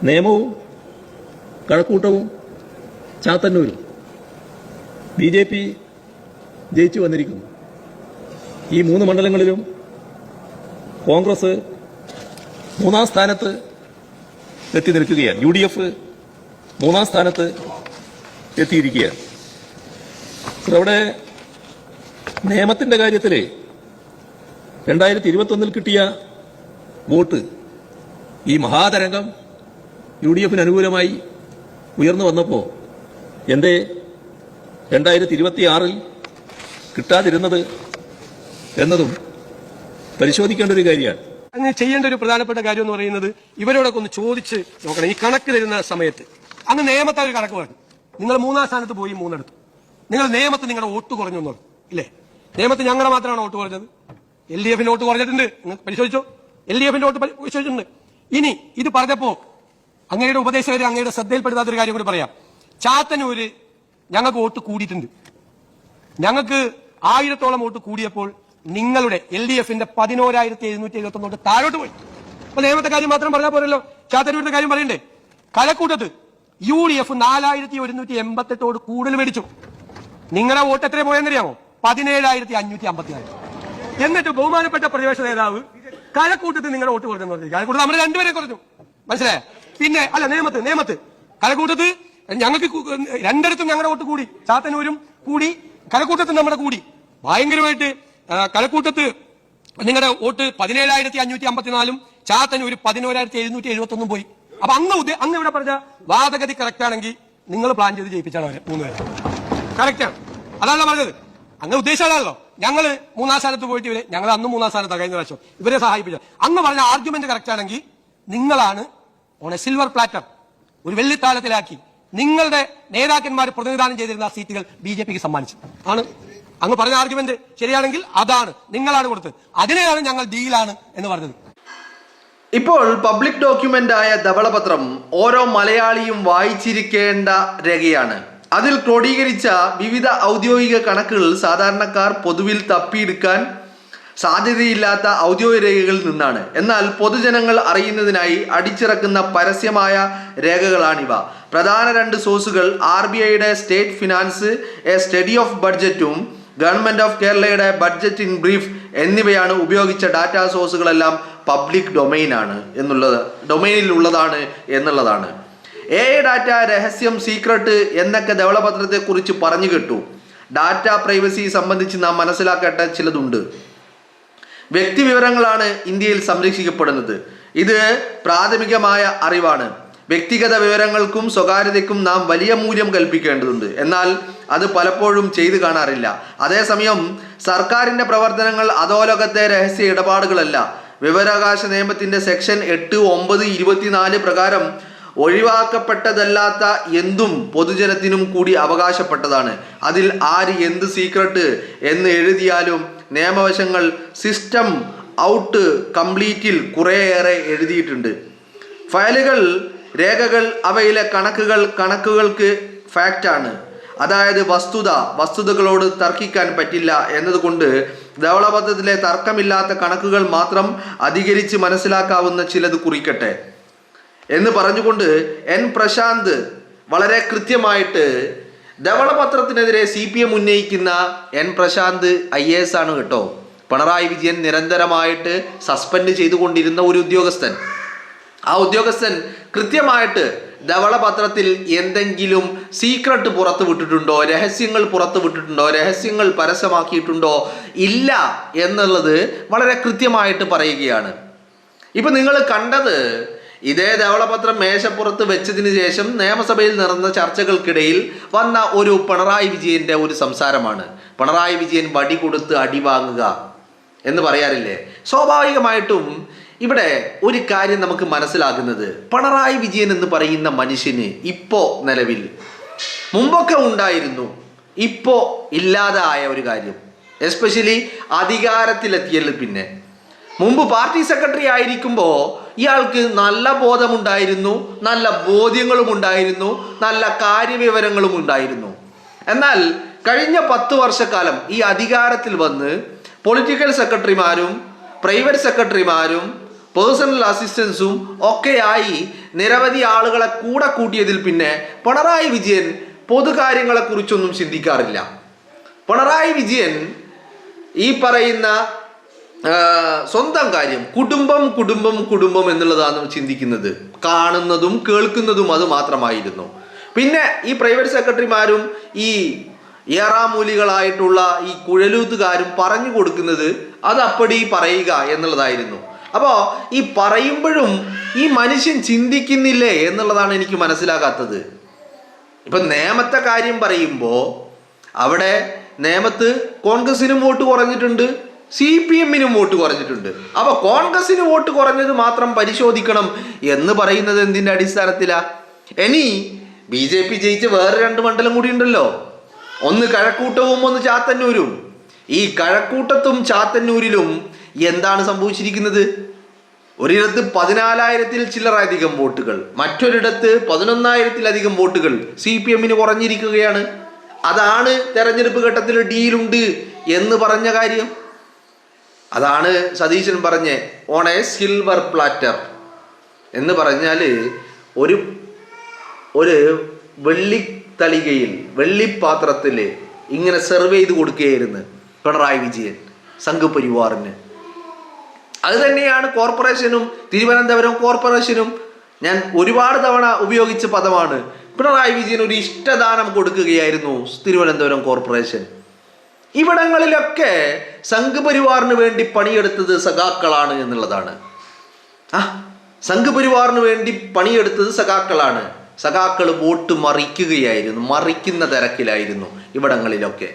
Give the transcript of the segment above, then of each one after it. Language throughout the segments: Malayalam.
നേമവും കഴക്കൂട്ടവും ചാത്തന്നൂരും BJP ജയിച്ചു വന്നിരിക്കുന്നു. ഈ 3 മണ്ഡലങ്ങളിലും കോൺഗ്രസ് 3-ാം സ്ഥാനത്ത് എത്തി നിൽക്കുകയാണ്. UDF 3-ാം സ്ഥാനത്ത് എത്തിയിരിക്കുകയാണ്. അവിടെ നിയമത്തിന്റെ കാര്യത്തിൽ 2021 കിട്ടിയ വോട്ട് ഈ മഹാതരംഗം UDFന് അനുകൂലമായി ഉയർന്നു വന്നപ്പോൾ എന്തേ 2026 കിട്ടാതിരുന്നത് എന്നതും പരിശോധിക്കേണ്ട ഒരു കാര്യമാണ്. അങ്ങനെ ചെയ്യേണ്ട ഒരു പ്രധാനപ്പെട്ട കാര്യം എന്ന് പറയുന്നത് ഇവരോടൊക്കെ ഒന്ന് ചോദിച്ച് നോക്കണം. ഈ കണക്ക് തരുന്ന സമയത്ത് അങ്ങ് നിയമത്തെ ഒരു കണക്ക് പറഞ്ഞു. നിങ്ങൾ 3-ാം സ്ഥാനത്ത് പോയി 3 എടുത്തു. നിങ്ങൾ നിയമത്ത് നിങ്ങളുടെ വോട്ട് കുറഞ്ഞു എന്ന് പറഞ്ഞു ഇല്ലേ? നിയമത്ത് ഞങ്ങളുടെ മാത്രമാണ് വോട്ട് കുറഞ്ഞത്. LDFന്റെ വോട്ട് കുറഞ്ഞിട്ടുണ്ട്. നിങ്ങൾ പരിശോധിച്ചോ? LDFന്റെ വോട്ട് പരിശോധിച്ചിട്ടുണ്ട്. ഇനി ഇത് പറഞ്ഞപ്പോ അങ്ങയുടെ ഉപദേശകരെ അങ്ങയുടെ ശ്രദ്ധയിൽപ്പെടുത്താത്തൊരു കാര്യം കൂടി പറയാം. ചാത്തന്നൂര് ഞങ്ങൾക്ക് വോട്ട് കൂടിയിട്ടുണ്ട്. ഞങ്ങൾക്ക് 1000-ഓളം വോട്ട് കൂടിയപ്പോൾ നിങ്ങളുടെ LDFന്റെ 11,771 താഴോട്ട് പോയി. അപ്പൊ നിയമത്തെ കാര്യം മാത്രം പറഞ്ഞാൽ പോരല്ലോ, ചാത്തന്നൂരിന്റെ കാര്യം പറയണ്ടേ? കഴക്കൂട്ടത്ത് UDF 4,188 കൂടുതൽ മേടിച്ചു. നിങ്ങളുടെ വോട്ട് എത്ര പോയെന്നറിയാമോ? 17,554. എന്നിട്ട് ബഹുമാനപ്പെട്ട പ്രതിപക്ഷ നേതാവ് കഴക്കൂട്ടത്ത് നിങ്ങളുടെ വോട്ട് കുറഞ്ഞെന്ന് പറഞ്ഞു. കഴക്കൂട്ടത്ത് നമ്മൾ 2 പേരെ കുറഞ്ഞു. മനസ്സിലായ? പിന്നെ അല്ല നിയമത്ത് കഴക്കൂട്ടത്ത് ഞങ്ങൾക്ക് 2 ഞങ്ങളുടെ വോട്ട് കൂടി. ചാത്തന്നൂരും കൂടി, കഴക്കൂട്ടത്ത് നമ്മുടെ കൂടി ഭയങ്കരമായിട്ട്. കഴക്കൂട്ടത്ത് നിങ്ങളുടെ വോട്ട് 17,554, ചാത്തന്നൂര് 11,771 പോയി. അപ്പൊ അന്ന് ഇവിടെ പറഞ്ഞ വാദഗതി കറക്റ്റ് ആണെങ്കിൽ നിങ്ങൾ പ്ലാൻ ചെയ്ത് ജയിപ്പിച്ചാണ് അവരെ 3 പേരെ. കറക്റ്റാണ്, അതാണല്ലോ പറഞ്ഞത്. അങ്ങ് ഉദ്ദേശിച്ചാണല്ലോ ഞങ്ങള് 3-ാം സ്ഥാനത്ത് പോയിട്ട് ഇവരെ, ഞങ്ങൾ അന്ന് 3-ാം സ്ഥാനത്ത് കഴിഞ്ഞ പ്രാവശ്യം ഇവരെ സഹായിപ്പിച്ച. അങ്ങ് പറഞ്ഞ ആർഗ്യുമെന്റ് കറക്റ്റ് ആണെങ്കിൽ നിങ്ങളാണ് ഓൺ എ സിൽവർ പ്ലാറ്റർ ഒരു വെള്ളിത്താളത്തിലാക്കി നിങ്ങളുടെ നേതാക്കന്മാർ പ്രതിനിധാനം ചെയ്തിരുന്ന സീറ്റുകൾ BJPക്ക് സമ്മാനിച്ചു. ആണ് അങ്ങ് പറഞ്ഞ ആർഗ്യുമെന്റ് ശരിയാണെങ്കിൽ അതാണ് നിങ്ങളാണ് കൊടുത്തത്. അതിനെയാണ് ഞങ്ങൾ ഡീലാണ് എന്ന് പറഞ്ഞത്. ഇപ്പോൾ പബ്ലിക് ഡോക്യുമെന്റായ ധവളപത്രം ഓരോ മലയാളിയും വായിച്ചിരിക്കേണ്ട രേഖയാണ്. അതിൽ ക്രോഡീകരിച്ച വിവിധ ഔദ്യോഗിക കണക്കുകൾ സാധാരണക്കാർ പൊതുവിൽ തപ്പിയെടുക്കാൻ സാധ്യതയില്ലാത്ത ഔദ്യോഗിക രേഖകളിൽ നിന്നാണ്. എന്നാൽ പൊതുജനങ്ങൾ അറിയുന്നതിനായി അടിച്ചിറക്കുന്ന പരസ്യമായ രേഖകളാണിവ. പ്രധാന 2 സോഴ്സുകൾ RBIയുടെ state finance a study of ബഡ്ജറ്റും ഗവൺമെന്റ് ഓഫ് കേരളയുടെ ബഡ്ജറ്റ് ഇൻ ബ്രീഫ് എന്നിവയാണ്. ഉപയോഗിച്ച ഡാറ്റാ സോഴ്സുകളെല്ലാം പബ്ലിക് ഡൊമൈനിലുള്ളതാണ് എന്നുള്ളതാണ്. ഡാറ്റ രഹസ്യം, സീക്രട്ട് എന്നൊക്കെ ധവളപത്രത്തെ കുറിച്ച് പറഞ്ഞു കേട്ടു. ഡാറ്റ പ്രൈവസി സംബന്ധിച്ച് നാം മനസ്സിലാക്കേണ്ട ചിലതുണ്ട്. വ്യക്തിവിവരങ്ങളാണ് ഇന്ത്യയിൽ സംരക്ഷിക്കപ്പെടുന്നത്. ഇത് പ്രാഥമികമായ അറിവാണ്. വ്യക്തിഗത വിവരങ്ങൾക്കും സ്വകാര്യതയ്ക്കും നാം വലിയ മൂല്യം കൽപ്പിക്കേണ്ടതുണ്ട്. എന്നാൽ അത് പലപ്പോഴും ചെയ്തു കാണാറില്ല. അതേസമയം സർക്കാരിന്റെ പ്രവർത്തനങ്ങൾ അധോലോകത്തെ രഹസ്യ ഇടപാടുകളല്ല. വിവരാവകാശ നിയമത്തിന്റെ സെക്ഷൻ 8, 9, 24 പ്രകാരം ഒഴിവാക്കപ്പെട്ടതല്ലാത്ത എന്തും പൊതുജനത്തിനും കൂടി അവകാശപ്പെട്ടതാണ്. അതിൽ ആര് എന്ത് സീക്രട്ട് എന്ന് എഴുതിയാലും നിയമവശങ്ങൾ സിസ്റ്റം ഔട്ട് കംപ്ലീറ്റിൽ കുറേയേറെ എഴുതിയിട്ടുണ്ട്. ഫയലുകൾ, രേഖകൾ, അവയിലെ കണക്കുകൾക്ക് ഫാക്റ്റാണ്. അതായത് വസ്തുതകളോട് തർക്കിക്കാൻ പറ്റില്ല എന്നതുകൊണ്ട് ധവളപത്രത്തിലെ തർക്കമില്ലാത്ത കണക്കുകൾ മാത്രം അധികരിച്ച് മനസ്സിലാക്കാവുന്ന ചിലത് കുറിക്കട്ടെ എന്ന് പറഞ്ഞുകൊണ്ട് പ്രശാന്ത് വളരെ കൃത്യമായിട്ട് ധവളപത്രത്തിനെതിരെ CPM ഉന്നയിക്കുന്ന പ്രശാന്ത് IAS ആണ് കേട്ടോ. പിണറായി വിജയൻ നിരന്തരമായിട്ട് സസ്പെൻഡ് ചെയ്തുകൊണ്ടിരുന്ന ഒരു ഉദ്യോഗസ്ഥൻ. ആ ഉദ്യോഗസ്ഥൻ കൃത്യമായിട്ട് ധവളപത്രത്തിൽ എന്തെങ്കിലും സീക്രട്ട് പുറത്തു വിട്ടിട്ടുണ്ടോ, രഹസ്യങ്ങൾ പുറത്തു വിട്ടിട്ടുണ്ടോ, രഹസ്യങ്ങൾ പരസ്യമാക്കിയിട്ടുണ്ടോ ഇല്ല എന്നുള്ളത് വളരെ കൃത്യമായിട്ട് പറയുകയാണ്. ഇപ്പൊ നിങ്ങൾ കണ്ടത് ഇതേ ധവളപത്രം മേശപ്പുറത്ത് വെച്ചതിന് ശേഷം നിയമസഭയിൽ നടന്ന ചർച്ചകൾക്കിടയിൽ വന്ന ഒരു പിണറായി വിജയന്റെ ഒരു സംസാരമാണ്. പിണറായി വിജയൻ വടി കൊടുത്ത് അടി വാങ്ങുക എന്ന് പറയാറില്ലേ? സ്വാഭാവികമായിട്ടും ഇവിടെ ഒരു കാര്യം നമുക്ക് മനസ്സിലാകുന്നത്, പിണറായി വിജയൻ എന്ന് പറയുന്ന മനുഷ്യന് ഇപ്പോ നിലവിൽ, മുമ്പൊക്കെ ഉണ്ടായിരുന്നു, ഇപ്പോ ഇല്ലാതായ ഒരു കാര്യം, എസ്പെഷ്യലി അധികാരത്തിലെത്തിയതിൽ പിന്നെ. മുമ്പ് പാർട്ടി സെക്രട്ടറി ആയിരിക്കുമ്പോൾ ഇയാൾക്ക് നല്ല ബോധമുണ്ടായിരുന്നു, നല്ല ബോധ്യങ്ങളും ഉണ്ടായിരുന്നു, നല്ല കാര്യവിവരങ്ങളും ഉണ്ടായിരുന്നു. എന്നാൽ കഴിഞ്ഞ 10 വർഷക്കാലം ഈ അധികാരത്തിൽ വന്ന് പൊളിറ്റിക്കൽ സെക്രട്ടറിമാരും പ്രൈവറ്റ് സെക്രട്ടറിമാരും പേഴ്സണൽ അസിസ്റ്റൻസും ഒക്കെയായി നിരവധി ആളുകളെ കൂടെ കൂട്ടിയതിൽ പിന്നെ പിണറായി വിജയൻ പൊതുകാര്യങ്ങളെക്കുറിച്ചൊന്നും ചിന്തിക്കാറില്ല. പിണറായി വിജയൻ ഈ പറയുന്ന സ്വന്തം കാര്യം കുടുംബം കുടുംബം കുടുംബം എന്നുള്ളതാണ് ചിന്തിക്കുന്നത്. കാണുന്നതും കേൾക്കുന്നതും അത് മാത്രമായിരുന്നു. പിന്നെ ഈ പ്രൈവറ്റ് സെക്രട്ടറിമാരും ഈ ഏറാമൂലികളായിട്ടുള്ള ഈ കുഴലൂത്തുകാരും പറഞ്ഞു കൊടുക്കുന്നത് അത് അപ്പടി പറയുക എന്നുള്ളതായിരുന്നു. അപ്പോൾ ഈ പറയുമ്പോഴും ഈ മനുഷ്യൻ ചിന്തിക്കുന്നില്ലേ എന്നുള്ളതാണ് എനിക്ക് മനസ്സിലാകാത്തത്. ഇപ്പം നേമത്തെ കാര്യം പറയുമ്പോൾ അവിടെ നേമത്ത് കോൺഗ്രസിനും വോട്ട് കുറഞ്ഞിട്ടുണ്ട്, CPM-നും വോട്ട് കുറഞ്ഞിട്ടുണ്ട്. അപ്പോൾ കോൺഗ്രസിന് വോട്ട് കുറഞ്ഞത് മാത്രം പരിശോധിക്കണം എന്ന് പറയുന്നത് എന്തിൻ്റെ അടിസ്ഥാനത്തിലാണ്? ഇനി BJP ജയിച്ച വേറെ 2 മണ്ഡലം കൂടി ഉണ്ടല്ലോ, ഒന്ന് കഴക്കൂട്ടവും ഒന്ന് ചാത്തന്നൂരും. ഈ കഴക്കൂട്ടത്തും ചാത്തന്നൂരിലും എന്താണ് സംഭവിച്ചിരിക്കുന്നത്? ഒരിടത്ത് 14,000-ൽ ചില്ലറധികം വോട്ടുകൾ, മറ്റൊരിടത്ത് 11,000-ലധികം വോട്ടുകൾ CPM-ന് കുറഞ്ഞിരിക്കുകയാണ്. അതാണ് തെരഞ്ഞെടുപ്പ് ഘട്ടത്തിൽ ഡീലുണ്ട് എന്ന് പറഞ്ഞ കാര്യം. അതാണ് സതീശൻ പറഞ്ഞ് ഓൺ എ സിൽവർ പ്ലാറ്റർ എന്ന് പറഞ്ഞാൽ ഒരു വെള്ളിത്തളികയിൽ വെള്ളിപ്പാത്രത്തിൽ ഇങ്ങനെ സെർവ് ചെയ്ത് കൊടുക്കുകയായിരുന്നു പിണറായി വിജയൻ സംഘപരിവാറിന്. അത് തന്നെയാണ് കോർപ്പറേഷനും തിരുവനന്തപുരം കോർപ്പറേഷനും. ഞാൻ ഒരുപാട് തവണ ഉപയോഗിച്ച പദമാണ്. പിണറായി വിജയൻ ഒരു ഇഷ്ടദാനം കൊടുക്കുകയായിരുന്നു തിരുവനന്തപുരം കോർപ്പറേഷൻ. ഇവിടങ്ങളിലൊക്കെ സംഘപരിവാറിന് വേണ്ടി പണിയെടുത്തത് സഖാക്കളാണ് എന്നുള്ളതാണ്. സംഘപരിവാറിന് വേണ്ടി പണിയെടുത്തത് സഖാക്കളാണ്. സഖാക്കൾ വോട്ട് മറിക്കുകയായിരുന്നു, മറിക്കുന്ന തിരക്കിലായിരുന്നു ഇവിടങ്ങളിലൊക്കെ.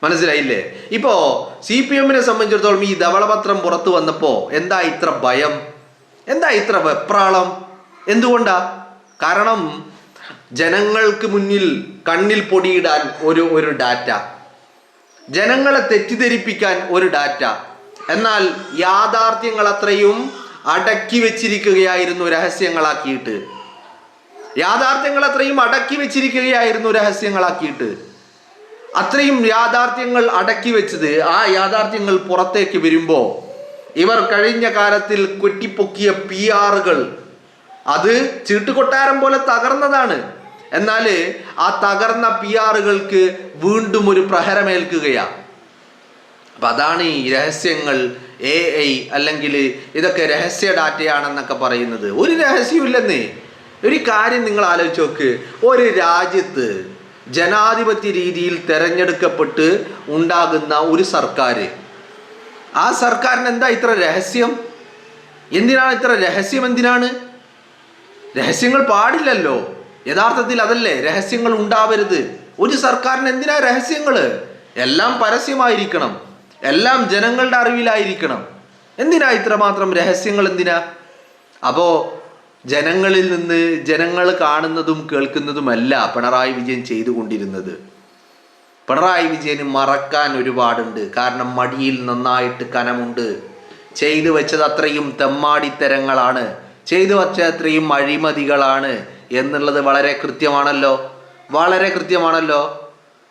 മനസ്സിലായില്ലേ? ഇപ്പോൾ CPM-നെ സംബന്ധിച്ചിടത്തോളം ഈ ധവളപത്രം പുറത്തു വന്നപ്പോൾ എന്താ ഇത്ര ഭയം, എന്താ ഇത്ര വെപ്രാളം? എന്തുകൊണ്ടാ? കാരണം ജനങ്ങൾക്ക് മുന്നിൽ കണ്ണിൽ പൊടിയിടാൻ ഒരു ഡാറ്റ, ജനങ്ങളെ തെറ്റിദ്ധരിപ്പിക്കാൻ ഒരു ഡാറ്റ, എന്നാൽ യാഥാർത്ഥ്യങ്ങൾ അത്രയും അടക്കി വെച്ചിരിക്കുകയായിരുന്നു രഹസ്യങ്ങളാക്കിയിട്ട്. അത്രയും യാഥാർത്ഥ്യങ്ങൾ അടക്കി വെച്ചത്. ആ യാഥാർത്ഥ്യങ്ങൾ പുറത്തേക്ക് വരുമ്പോൾ ഇവർ കഴിഞ്ഞ കാലത്തിൽ കൊട്ടിപ്പൊക്കിയ PR-കൾ അത് ചീട്ടുകൊട്ടാരം പോലെ തകർന്നതാണ്. എന്നാൽ ആ തകർന്ന PR-കൾക്ക് വീണ്ടും ഒരു പ്രഹരമേൽക്കുകയാണ്. അപ്പം അതാണ് ഈ രഹസ്യങ്ങൾ, AI അല്ലെങ്കിൽ ഇതൊക്കെ രഹസ്യ ഡാറ്റയാണെന്നൊക്കെ പറയുന്നത്. ഒരു രഹസ്യമില്ലെന്നേ. ഒരു കാര്യം നിങ്ങൾ ആലോചിച്ച് നോക്ക്. ഒരു രാജ്യത്ത് ജനാധിപത്യ രീതിയിൽ തെരഞ്ഞെടുക്കപ്പെട്ട് ഉണ്ടാകുന്ന ഒരു സർക്കാർ, ആ സർക്കാരിന് എന്താ ഇത്ര രഹസ്യം? എന്തിനാണ് ഇത്ര രഹസ്യം? എന്തിനാണ്? രഹസ്യങ്ങൾ പാടില്ലല്ലോ. യഥാർത്ഥത്തിൽ അതല്ലേ, രഹസ്യങ്ങൾ ഉണ്ടാവരുത്. ഒരു സർക്കാരിന് എന്തിനാ രഹസ്യങ്ങൾ? എല്ലാം പരസ്യമായിരിക്കണം, എല്ലാം ജനങ്ങളുടെ അറിവിലായിരിക്കണം. എന്തിനാ ഇത്രമാത്രം രഹസ്യങ്ങൾ? എന്തിനാ? അപ്പോൾ ജനങ്ങളിൽ നിന്ന് ജനങ്ങൾ കാണുന്നതും കേൾക്കുന്നതുമല്ല പിണറായി വിജയൻ ചെയ്തുകൊണ്ടിരുന്നത്. പിണറായി വിജയന് മറക്കാൻ ഒരുപാടുണ്ട്. കാരണം മടിയിൽ നന്നായിട്ട് കനമുണ്ട്. ചെയ്തു വെച്ചത് അത്രയും തെമ്മാടിത്തരങ്ങളാണ്, ചെയ്തു വെച്ച അത്രയും അഴിമതികളാണ് എന്നുള്ളത് വളരെ കൃത്യമാണല്ലോ.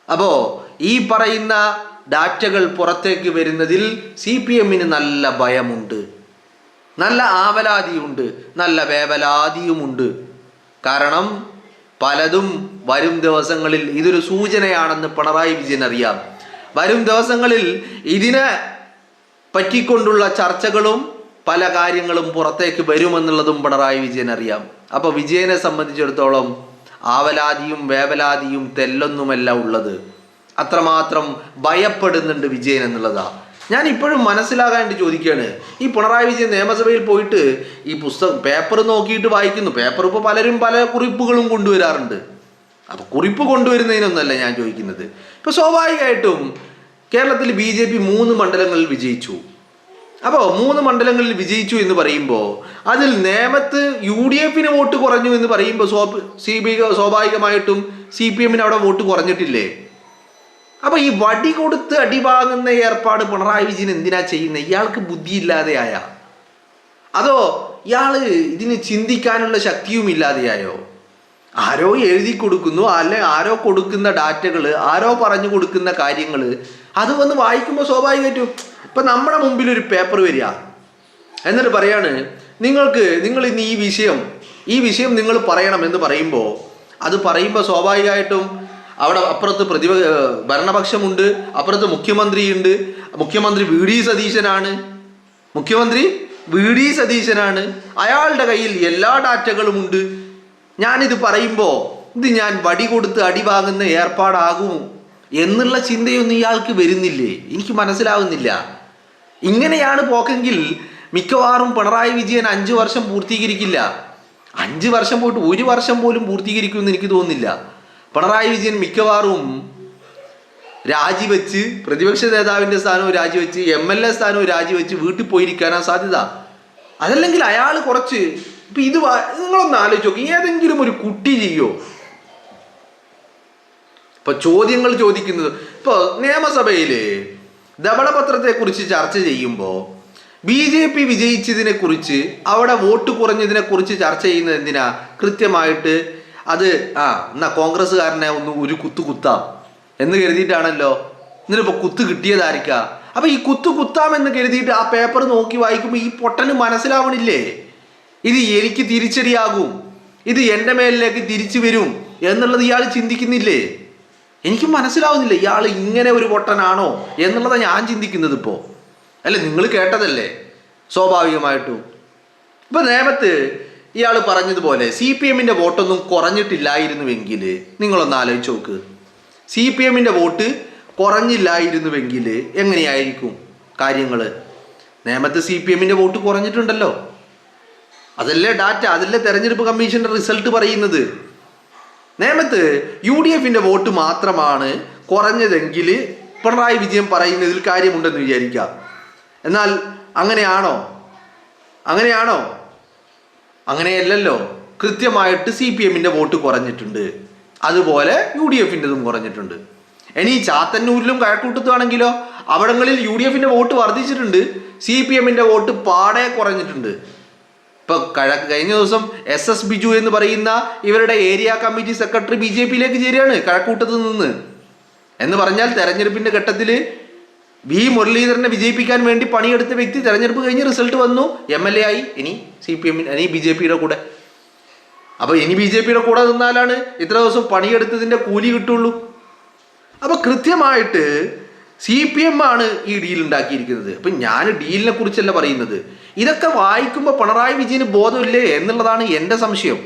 അപ്പോൾ ഈ പറയുന്ന ഡാറ്റകൾ പുറത്തേക്ക് വരുന്നതിൽ CPM-ന് നല്ല ഭയമുണ്ട്, നല്ല ആവലാതിയുണ്ട്, നല്ല വേവലാതിയുമുണ്ട്. കാരണം പലതും വരും ദിവസങ്ങളിൽ ഇതൊരു സൂചനയാണെന്ന് പിണറായി വിജയൻ അറിയാം. വരും ദിവസങ്ങളിൽ ഇതിനെ പറ്റിക്കൊണ്ടുള്ള ചർച്ചകളും പല കാര്യങ്ങളും പുറത്തേക്ക് വരുമെന്നുള്ളതും പിണറായി വിജയൻ അറിയാം. അപ്പോൾ വിജയനെ സംബന്ധിച്ചിടത്തോളം ആവലാതിയും വേവലാതിയും തെല്ലൊന്നുമല്ല ഉള്ളത്. അത്രമാത്രം ഭയപ്പെടുന്നുണ്ട് വിജയൻ എന്നുള്ളതാ. ഞാൻ ഇപ്പോഴും മനസ്സിലാകാണ്ട് ചോദിക്കുകയാണ്. ഈ പിണറായി വിജയൻ നിയമസഭയിൽ പോയിട്ട് ഈ പേപ്പർ നോക്കിയിട്ട് വായിക്കുന്നു. പേപ്പർ ഇപ്പോൾ പലരും പല കുറിപ്പുകളും കൊണ്ടുവരാറുണ്ട്. അപ്പോൾ കുറിപ്പ് കൊണ്ടുവരുന്നതിനൊന്നല്ല ഞാൻ ചോദിക്കുന്നത്. ഇപ്പോൾ സ്വാഭാവികമായിട്ടും കേരളത്തിൽ BJP 3 മണ്ഡലങ്ങളിൽ വിജയിച്ചു. അപ്പോൾ 3 മണ്ഡലങ്ങളിൽ വിജയിച്ചു എന്ന് പറയുമ്പോൾ അതിൽ നേമത്ത് UDF-ന് വോട്ട് കുറഞ്ഞു എന്ന് പറയുമ്പോൾ സ്വാഭാവികമായിട്ടും CPM-ന് അവിടെ വോട്ട് കുറഞ്ഞിട്ടില്ലേ? അപ്പോൾ ഈ വടി കൊടുത്ത് അടി വാങ്ങുന്ന ഏർപ്പാട് പിണറായി വിജയൻ എന്തിനാ ചെയ്യുന്നത്? ഇയാൾക്ക് ബുദ്ധിയില്ലാതെയായ? അതോ ഇയാൾ ഇതിന് ചിന്തിക്കാനുള്ള ശക്തിയും ഇല്ലാതെയായോ? ആരോ എഴുതി കൊടുക്കുന്നു, അല്ലെ ആരോ കൊടുക്കുന്ന ഡാറ്റകൾ, ആരോ പറഞ്ഞു കൊടുക്കുന്ന കാര്യങ്ങൾ അത് വന്ന് വായിക്കുമ്പോൾ സ്വാഭാവികമായിട്ടും ഇപ്പം നമ്മുടെ മുമ്പിൽ ഒരു പേപ്പർ വരിക, എന്നിട്ട് പറയാണ് നിങ്ങൾ ഇന്ന് ഈ വിഷയം നിങ്ങൾ പറയണം എന്ന് പറയുമ്പോൾ അത് പറയുമ്പോൾ സ്വാഭാവികമായിട്ടും അവിടെ അപ്പുറത്ത് ഭരണപക്ഷമുണ്ട്, അപ്പുറത്ത് മുഖ്യമന്ത്രിയുണ്ട്. മുഖ്യമന്ത്രി വി ഡി സതീശനാണ്. അയാളുടെ കയ്യിൽ എല്ലാ ഡാറ്റകളും ഉണ്ട്. ഞാനിത് പറയുമ്പോൾ ഇത് ഞാൻ വടി കൊടുത്ത് അടി വാങ്ങുന്ന ഏർപ്പാടാകും എന്നുള്ള ചിന്തയൊന്നും ഇയാൾക്ക് വരുന്നില്ലേ? എനിക്ക് മനസ്സിലാവുന്നില്ല. ഇങ്ങനെയാണ് പോക്കെങ്കിൽ മിക്കവാറും പിണറായി വിജയൻ 5 വർഷം പൂർത്തീകരിക്കില്ല. 5 വർഷം പോയിട്ട് 1 വർഷം പോലും പൂർത്തീകരിക്കുമെന്ന് എനിക്ക് തോന്നുന്നില്ല. പിണറായി വിജയൻ മിക്കവാറും രാജിവെച്ച് പ്രതിപക്ഷ നേതാവിൻ്റെ സ്ഥാനവും രാജിവെച്ച് MLA സ്ഥാനവും രാജിവെച്ച് വീട്ടിൽ പോയിരിക്കാനാണ് സാധ്യത. അതല്ലെങ്കിൽ അയാൾ കുറച്ച് ഇപ്പം നിങ്ങളൊന്ന് ആലോചിച്ച് നോക്കി, ഏതെങ്കിലും ഒരു കുട്ടി ചെയ്യോ? ഇപ്പൊ ചോദ്യങ്ങൾ ചോദിക്കുന്നത്, ഇപ്പോൾ നിയമസഭയിൽ ധവളപത്രത്തെക്കുറിച്ച് ചർച്ച ചെയ്യുമ്പോൾ BJP വിജയിച്ചതിനെ കുറിച്ച്, അവിടെ വോട്ട് കുറഞ്ഞതിനെ കുറിച്ച് ചർച്ച ചെയ്യുന്നത് എന്തിനാ? കൃത്യമായിട്ട് അത് എന്നാ കോൺഗ്രസ്സുകാരനെ ഒരു കുത്താം എന്ന് കരുതിയിട്ടാണല്ലോ. എന്നിട്ടിപ്പോൾ കുത്ത് കിട്ടിയതായിരിക്കാം. അപ്പൊ ഈ കുത്താമെന്ന് കരുതിയിട്ട് ആ പേപ്പർ നോക്കി വായിക്കുമ്പോൾ ഈ പൊട്ടന് മനസ്സിലാവണില്ലേ ഇത് എനിക്ക് തിരിച്ചടിയാകും, ഇത് എൻ്റെ മേലിലേക്ക് തിരിച്ചു വരും എന്നുള്ളത് ഇയാൾ ചിന്തിക്കുന്നില്ലേ? എനിക്ക് മനസ്സിലാവുന്നില്ല ഇയാൾ ഇങ്ങനെ ഒരു പൊട്ടനാണോ എന്നുള്ളതാണ് ഞാൻ ചിന്തിക്കുന്നത്. ഇപ്പോൾ അല്ലെ, നിങ്ങൾ കേട്ടതല്ലേ സ്വാഭാവികമായിട്ടും. ഇപ്പൊ നേമത്ത് ഇയാൾ പറഞ്ഞതുപോലെ CPM-ന്റെ വോട്ടൊന്നും കുറഞ്ഞിട്ടില്ലായിരുന്നുവെങ്കിൽ നിങ്ങളൊന്ന് ആലോചിച്ച് നോക്ക്. CPM-ന്റെ വോട്ട് കുറഞ്ഞില്ലായിരുന്നുവെങ്കിൽ എങ്ങനെയായിരിക്കും കാര്യങ്ങൾ? നേമത്ത് CPM-ന്റെ വോട്ട് കുറഞ്ഞിട്ടുണ്ടല്ലോ. അതല്ലേ ഡാറ്റ, അതല്ലേ തെരഞ്ഞെടുപ്പ് കമ്മീഷന്റെ റിസൾട്ട് പറയുന്നത്. നേമത്ത് UDF-ന്റെ വോട്ട് മാത്രമാണ് കുറഞ്ഞതെങ്കിൽ പിണറായി വിജയൻ പറയുന്നതിൽ കാര്യമുണ്ടെന്ന് വിചാരിക്കാം. എന്നാൽ അങ്ങനെയാണോ? അങ്ങനെയല്ലല്ലോ. കൃത്യമായിട്ട് CPM-ന്റെ വോട്ട് കുറഞ്ഞിട്ടുണ്ട്, അതുപോലെ UDF-ന്റെതും കുറഞ്ഞിട്ടുണ്ട്. ഇനി ചാത്തന്നൂരിലും കഴക്കൂട്ടത്താണെങ്കിലോ അവിടങ്ങളിൽ UDF-ന്റെ വോട്ട് വർദ്ധിച്ചിട്ടുണ്ട്, CPM-ന്റെ വോട്ട് പാടെ കുറഞ്ഞിട്ടുണ്ട്. ഇപ്പൊ കഴിഞ്ഞ ദിവസം SS ബിജു എന്ന് പറയുന്ന ഇവരുടെ ഏരിയ കമ്മിറ്റി സെക്രട്ടറി BJP-യിലേക്ക് ചേരുകയാണ് കഴക്കൂട്ടത്ത് നിന്ന്. എന്ന് പറഞ്ഞാൽ തെരഞ്ഞെടുപ്പിന്റെ ഘട്ടത്തിൽ V മുരളീധരനെ വിജയിപ്പിക്കാൻ വേണ്ടി പണിയെടുത്ത വ്യക്തി തെരഞ്ഞെടുപ്പ് കഴിഞ്ഞ് റിസൾട്ട് വന്നു, MLA ആയി. ഇനി BJP-യുടെ കൂടെ. അപ്പൊ ഇനി BJP-യുടെ കൂടെ നിന്നാലാണ് ഇത്ര ദിവസം പണിയെടുത്തതിന്റെ കൂലി കിട്ടുള്ളൂ. അപ്പൊ കൃത്യമായിട്ട് CPM ആണ് ഈ ഡീൽ ഉണ്ടാക്കിയിരിക്കുന്നത്. അപ്പൊ ഞാൻ ഡീലിനെ കുറിച്ചല്ല പറയുന്നത്. ഇതൊക്കെ വായിക്കുമ്പോൾ പിണറായി വിജയന് ബോധമില്ലേ എന്നുള്ളതാണ് എൻ്റെ സംശയം.